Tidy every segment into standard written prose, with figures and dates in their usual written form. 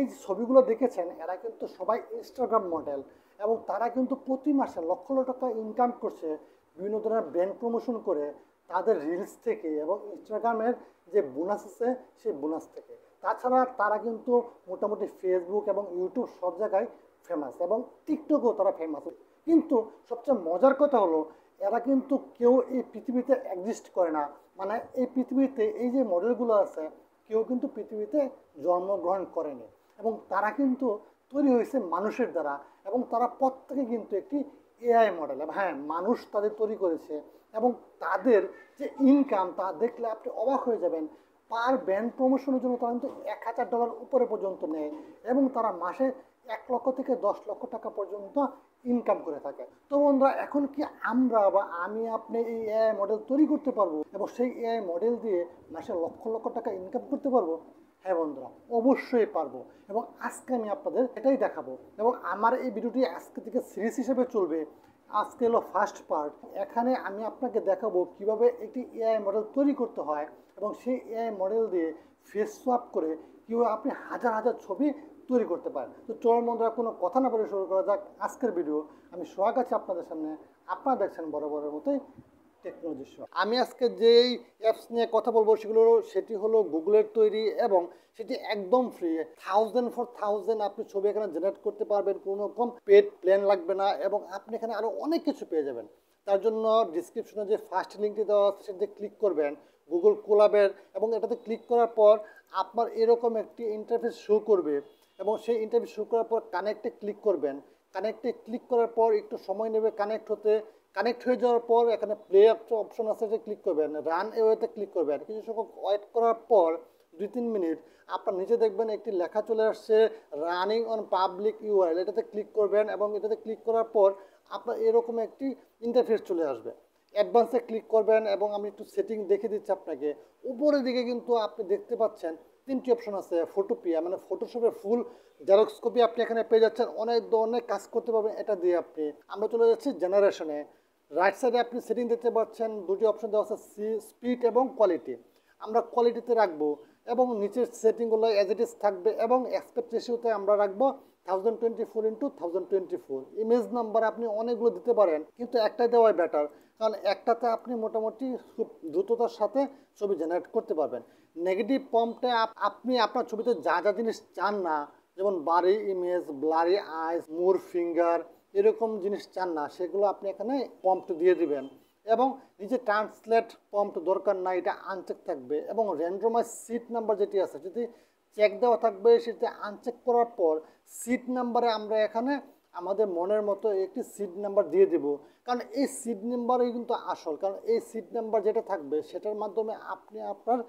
যে ছবিগুলো দেখেছেন এরা কিন্তু সবাই ইনস্টাগ্রাম মডেল এবং তারা কিন্তু প্রতি মাসে লক্ষ লক্ষ টাকা ইনকাম করছে বিভিন্ন ধরনের ব্র্যান্ড প্রমোশন করে তাদের রিলস থেকে এবং ইনস্টাগ্রামের যে বোনাস আছে সেই বোনাস থেকে। তাছাড়া তারা কিন্তু মোটামুটি ফেসবুক এবং ইউটিউব সব জায়গায় ফেমাস এবং টিকটকেও তারা ফেমাস। কিন্তু সবচেয়ে মজার কথা হলো এরা কিন্তু কেউ এই পৃথিবীতে এক্সিস্ট করে না। মানে এই পৃথিবীতে এই যে মডেলগুলো আছে কেউ কিন্তু পৃথিবীতে জন্মগ্রহণ করেনি এবং তারা কিন্তু তৈরি হয়েছে মানুষের দ্বারা এবং তারা প্রত্যেকে কিন্তু একটি এআই মডেল। হ্যাঁ, মানুষ তাদের তৈরি করেছে এবং তাদের যে ইনকাম তা দেখলে আপনি অবাক হয়ে যাবেন। পার ব্র্যান্ড প্রমোশনের জন্য তারা কিন্তু $1000 উপরে পর্যন্ত নেয় এবং তারা মাসে 1 লক্ষ থেকে 10 লক্ষ টাকা পর্যন্ত ইনকাম করে থাকে। তো বন্ধুরা, এখন কি আমরা বা আমি আপনি এই এআই মডেল তৈরি করতে পারবো এবং সেই এআই মডেল দিয়ে মাসে লক্ষ লক্ষ টাকা ইনকাম করতে পারবো? হ্যাঁ বন্ধুরা, অবশ্যই পারবো এবং আজকে আমি আপনাদের এটাই দেখাবো এবং আমার এই ভিডিওটি আজকে থেকে সিরিজ হিসেবে চলবে। আজকে হলো ফার্স্ট পার্ট। এখানে আমি আপনাকে দেখাবো কিভাবে একটি এআই মডেল তৈরি করতে হয় এবং সেই এআই মডেল দিয়ে ফেস সোয়াপ করে কীভাবে আপনি হাজার হাজার ছবি তৈরি করতে পারেন। তো চলুন বন্ধুরা, কোনো কথা না বলে শুরু করা যাক আজকের ভিডিও। আমি সোহাগ আছি আপনাদের সামনে, আপনারা দেখছেন বরাবরের মতোই টেকনোলজি শো। আমি আজকে যেই অ্যাপস নিয়ে কথা বলবো সেটি হলো গুগলের তৈরি এবং সেটি একদম ফ্রি। 1000 আপনি ছবি এখানে জেনারেট করতে পারবেন, কোনো রকম পেড প্ল্যান লাগবে না এবং আপনি এখানে আরও অনেক কিছু পেয়ে যাবেন। তার জন্য ডিসক্রিপশনে যে ফার্স্ট লিঙ্কটি দেওয়া আছে সেটাতে ক্লিক করবেন, গুগল কোলাবের, এবং এটাতে ক্লিক করার পর আপনার এরকম একটি ইন্টারফেস শো করবে এবং সেই ইন্টারফেস শো করার পর কানেক্টে ক্লিক করবেন। কানেক্টে ক্লিক করার পর একটু সময় নেবে কানেক্ট হতে। কানেক্ট হয়ে যাওয়ার পর এখানে প্লে একটা অপশন আছে, সেটা ক্লিক করবেন, রান এওয়েতে ক্লিক করবেন। কিছু সংখ্যক ওয়েট করার পর 2-3 মিনিট আপনার নিচে দেখবেন একটি লেখা চলে আসছে রানিং অন পাবলিক ইউআরএল। এটাতে ক্লিক করবেন এবং এটাতে ক্লিক করার পর আপনার এরকম একটি ইন্টারফেস চলে আসবে। অ্যাডভান্সে ক্লিক করবেন এবং আমি একটু সেটিং দেখে দিচ্ছি আপনাকে। উপরের দিকে কিন্তু আপনি দেখতে পাচ্ছেন 3টি অপশন আছে। ফটোপিয়া মানে ফটোশপের ফুল জেরক্স কপি আপনি এখানে পেয়ে যাচ্ছেন। অনেক ধরনের কাজ করতে পারবেন এটা দিয়ে আপনি। আমরা চলে যাচ্ছি জেনারেশনে। রাইট সাইডে আপনি সেটিং দেখতে পাচ্ছেন 2টি অপশন দেওয়া আছে, স্পিড এবং কোয়ালিটি। আমরা কোয়ালিটিতে রাখবো এবং নিচের সেটিংগুলো অ্যাজ ইট ইজ থাকবে এবং অ্যাসপেক্ট রেশিওতে আমরা রাখবো 1024x1024। ইমেজ নাম্বার আপনি অনেকগুলো দিতে পারেন কিন্তু একটাই দেওয়াই বেটার, কারণ একটাতে আপনি মোটামুটি খুব দ্রুততার সাথে ছবি জেনারেট করতে পারবেন। নেগেটিভ প্রম্পটে আপনি আপনার ছবিতে যা যা জিনিস চান না, যেমন বারি ইমেজ, ব্লারি আইস, মোর ফিঙ্গার, এরকম জিনিস চান না, সেগুলো আপনি এখানে প্রম্পট দিয়ে দিবেন। এবং নিচে ট্রান্সলেট প্রম্পট দরকার না, এটা আনচেক থাকবে। এবং র্যান্ডমাইজ সিট নাম্বার যেটি আছে যদি চেক দেওয়া থাকবে, সেটা আনচেক করার পর সিট নাম্বারে আমরা এখানে আমাদের মনের মতো একটি সিট নাম্বার দিয়ে দেব। কারণ এই সিট নাম্বারই কিন্তু আসল, কারণ এই সিট নাম্বার যেটা থাকবে সেটার মাধ্যমে আপনি আপনার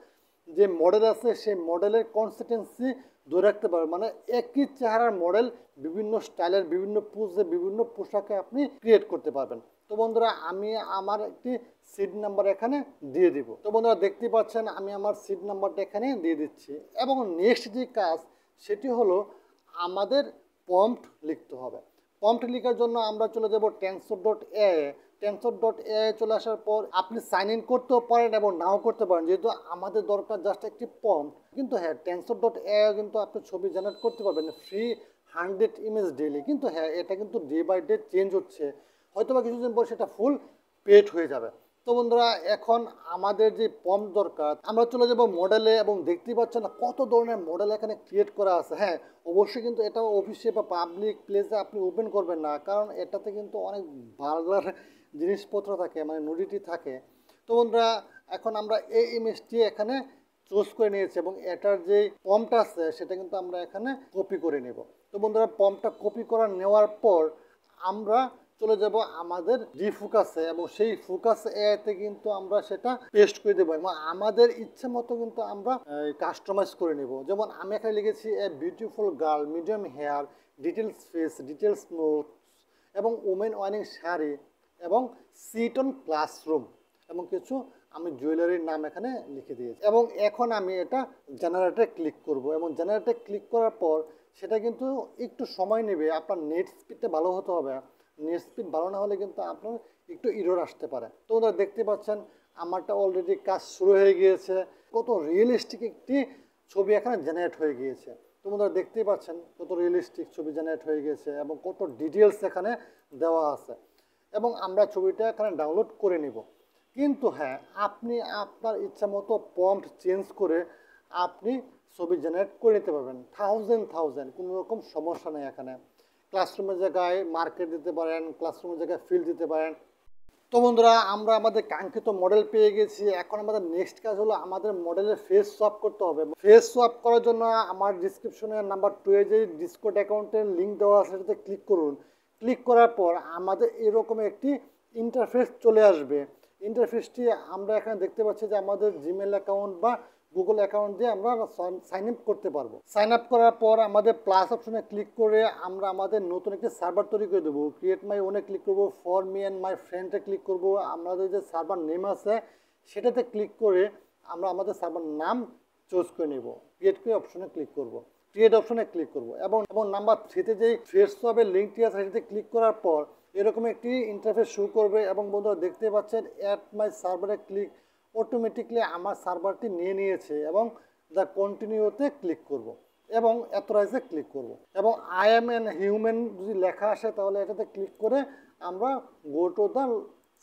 যে মডেল আছে সেই মডেলের কনসিস্টেন্সি ধরে রাখতে পারবেন। মানে একই চেহারার মডেল বিভিন্ন স্টাইলের, বিভিন্ন পোজে, বিভিন্ন পোশাকে আপনি ক্রিয়েট করতে পারবেন। তো বন্ধুরা, আমি আমার একটি সিট নাম্বার এখানে দিয়ে দিব। তো বন্ধুরা, দেখতে পাচ্ছেন আমি আমার সিট নাম্বারটা এখানে দিয়ে দিচ্ছি। এবং নেক্সট যে কাজ সেটি হলো আমাদের প্রম্পট লিখতে হবে। প্রম্পট লেখার জন্য আমরা চলে যাব টেনসর.এআই। টেনসর.এআই চলে আসার পর আপনি সাইন ইন করতেও পারেন এবং নাও করতে পারেন, যেহেতু আমাদের দরকার জাস্ট একটি প্রম্পট। কিন্তু হ্যাঁ, টেনসর.এআই কিন্তু আপনি ছবি জেনারেট করতে পারবেন ফ্রি 100 ইমেজ ডেইলি। কিন্তু হ্যাঁ, এটা কিন্তু ডে বাই ডে চেঞ্জ হচ্ছে, হয়তো বা কিছুদিন পর সেটা ফুল পেড হয়ে যাবে। তো বন্ধুরা, এখন আমাদের যে প্রম্পট দরকার, আমরা চলে যাব মডেলে এবং দেখতেই পাচ্ছেন না কত ধরনের মডেল এখানে ক্রিয়েট করা আছে। হ্যাঁ, অবশ্যই কিন্তু এটা অফিসে বা পাবলিক প্লেসে আপনি ওপেন করবেন না, কারণ এটাতে কিন্তু অনেক ভালগার জিনিসপত্র থাকে, মানে নুডিটি থাকে। তো বন্ধুরা, এখন আমরা এই ইমেজটি এখানে চুজ করে নিয়েছি এবং এটার যে প্রম্পট আছে সেটা কিন্তু আমরা এখানে কপি করে নেব। তো বন্ধুরা, প্রম্পটটা কপি করা নেওয়ার পর আমরা চলে যাব আমাদের ডিফোকাসে এবং সেই ফোকাস এতে কিন্তু আমরা সেটা পেস্ট করে দেবো এবং আমাদের ইচ্ছে মতো কিন্তু আমরা কাস্টমাইজ করে নেব। যেমন আমি এখানে লিখেছি a beautiful girl, medium hair, details face, details notes এবং ওমেন ওয়ারিং শাড়ি এবং সিট অন ক্লাসরুম এবং কিছু আমি জুয়েলারির নাম এখানে লিখে দিয়েছি। এবং এখন আমি এটা জেনারেটরে ক্লিক করব এবং জেনারেটরে ক্লিক করার পর সেটা কিন্তু একটু সময় নেবে। আপনার নেট স্পিডটা ভালো হতে হবে, নেট স্পিড ভালো না হলে কিন্তু আপনার একটু ইরর আসতে পারে। তো ওরা দেখতে পাচ্ছেন আমারটা অলরেডি কাজ শুরু হয়ে গিয়েছে। কত রিয়েলিস্টিক একটি ছবি এখানে জেনারেট হয়ে গিয়েছে। তো তোমরা দেখতেই পাচ্ছেন কত রিয়েলিস্টিক ছবি জেনারেট হয়ে গেছে এবং কত ডিটেলস এখানে দেওয়া আছে, এবং আমরা ছবিটা এখানে ডাউনলোড করে নিব। কিন্তু হ্যাঁ, আপনি আপনার ইচ্ছা মতো প্রম্পট চেঞ্জ করে আপনি ছবি জেনারেট করে নিতে পারবেন থাউজেন্ড, কোনো রকম সমস্যা নেই এখানে। ক্লাসরুমের জায়গায় মার্কেট দিতে পারেন, ক্লাসরুমের জায়গায় ফিল্ড দিতে পারেন। তো বন্ধুরা, আমরা আমাদের কাঙ্ক্ষিত মডেল পেয়ে গেছি। এখন আমাদের নেক্সট কাজ হলো আমাদের মডেলের ফেস সোয়াপ করতে হবে। ফেস সোয়াপ করার জন্য আমার ডিসক্রিপশনে নাম্বার 2 এ যে ডিসকর্ড অ্যাকাউন্টের লিঙ্ক দেওয়া আছে সেটাতে ক্লিক করুন। ক্লিক করার পর আমাদের এরকম একটি ইন্টারফেস চলে আসবে। ইন্টারফেসটি আমরা এখানে দেখতে পাচ্ছি যে আমাদের জিমেল অ্যাকাউন্ট বা গুগল অ্যাকাউন্ট দিয়ে আমরা সাইন আপ করতে পারবো। সাইন আপ করার পর আমাদের প্লাস অপশনে ক্লিক করে আমরা আমাদের নতুন একটি সার্ভার তৈরি করে দেবো। ক্রিয়েট মাই ওনে ক্লিক করবো, ফর মি অ্যান্ড মাই ফ্রেন্ডে ক্লিক করবো। আমাদের যে সার্ভার নেম আছে সেটাতে ক্লিক করে আমরা আমাদের সার্ভার নাম চুজ করে নেব। ক্রিয়েট করে অপশনে ক্লিক করব, ক্রিয়েট অপশনে ক্লিক করব এবং নাম্বার 3তে যেই ফেস সোয়াপের লিঙ্কটি আছে সেটাতে ক্লিক করার পর এরকম একটি ইন্টারফেস শো করবে এবং বন্ধুরা দেখতে পাচ্ছেন অ্যাট মাই সার্ভারে ক্লিক, অটোমেটিকলি আমার সার্ভারটি নিয়ে নিয়েছে এবং দ্য কন্টিনিউতে ক্লিক করব এবং অথরাইজে ক্লিক করব এবং আই এম অ্যান হিউম্যান যদি লেখা আসে তাহলে এটাতে ক্লিক করে আমরা গো টু দ্য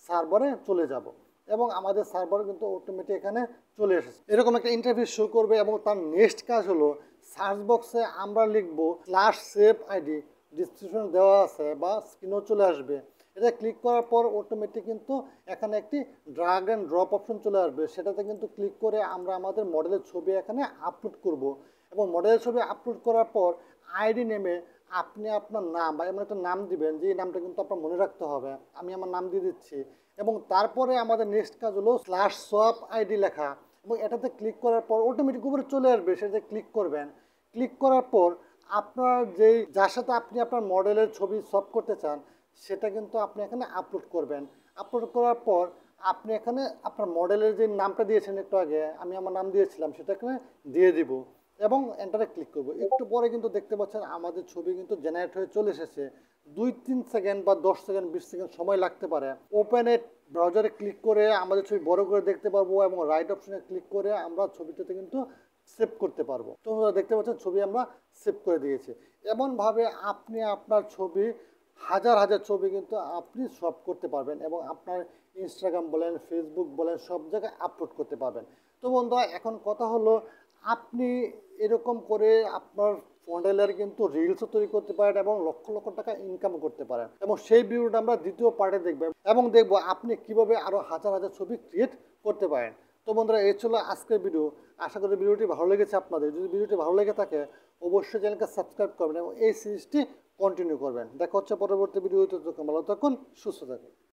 সার্ভারে চলে যাব এবং আমাদের সার্ভার কিন্তু অটোমেটিক এখানে চলে এসেছে। এরকম একটা ইন্টারফেস শো করবে এবং তার নেক্সট কাজ হলো সার্চ বক্সে আমরা লিখব /সেভ আইডি, ডিসক্রিপশন দেওয়া আছে বা স্ক্রিনও চলে আসবে। এটা ক্লিক করার পর অটোমেটিক কিন্তু এখানে একটি ড্রাগ অ্যান্ড ড্রপ অপশন চলে আসবে, সেটাতে কিন্তু ক্লিক করে আমরা আমাদের মডেলের ছবি এখানে আপলোড করব এবং মডেলের ছবি আপলোড করার পর আইডি নেমে আপনি আপনার নাম বা এমন একটা নাম দিবেন যে নামটা কিন্তু আপনার মনে রাখতে হবে। আমি আমার নাম দিয়ে দিচ্ছি এবং তারপরে আমাদের নেক্সট কাজ হলো /সোয়াপ আইডি লেখা এবং এটাতে ক্লিক করার পর অটোমেটিক উপরে চলে আসবে, সেটাতে ক্লিক করবেন। ক্লিক করার পর আপনার যার সাথে আপনি আপনার মডেলের ছবি সোয়াপ করতে চান সেটা কিন্তু আপনি এখানে আপলোড করবেন। আপলোড করার পর আপনি এখানে আপনার মডেলের যে নামটা দিয়েছেন একটু আগে, আমি আমার নাম দিয়েছিলাম, সেটা এখানে দিয়ে দিব এবং এন্টারে ক্লিক করব। একটু পরে কিন্তু দেখতে পাচ্ছেন আমাদের ছবি কিন্তু জেনারেট হয়ে চলে এসেছে। 2-3 সেকেন্ড বা 10 সেকেন্ড 20 সেকেন্ড সময় লাগতে পারে। ওপেন এট ব্রাউজারে ক্লিক করে আমাদের ছবি বড় করে দেখতে পারবো এবং রাইট অপশনে ক্লিক করে আমরা ছবিটাতে কিন্তু সেভ করতে পারবো। তোমরা দেখতে পাচ্ছেন ছবি আমরা সেভ করে দিয়েছি। এমনভাবে আপনি আপনার ছবি হাজার ছবি কিন্তু আপনি সোয়াপ করতে পারবেন এবং আপনার ইনস্টাগ্রাম বলেন, ফেসবুক বলেন, সব জায়গায় আপলোড করতে পারবেন। তো বন্ধুরা, এখন কথা হলো আপনি এরকম করে আপনার মডেলের কিন্তু রিলসও তৈরি করতে পারেন এবং লক্ষ টাকা ইনকাম করতে পারেন এবং সেই ভিডিওটা আমরা দ্বিতীয় পার্টে দেখবেন এবং দেখবো আপনি কিভাবে আরও হাজার ছবি ক্রিয়েট করতে পারেন। তো বন্ধুরা, এই ছিল আজকের ভিডিও। আশা করি ভিডিওটি ভালো লেগেছে আপনাদের। যদি ভিডিওটি ভালো লেগে থাকে অবশ্যই চ্যানেলকে সাবস্ক্রাইব করবেন এবং এই সিরিজটি কন্টিনিউ করবেন। দেখা হচ্ছে পরবর্তী ভিডিওতে। ভালো থাকুন, সুস্থ থাকুন।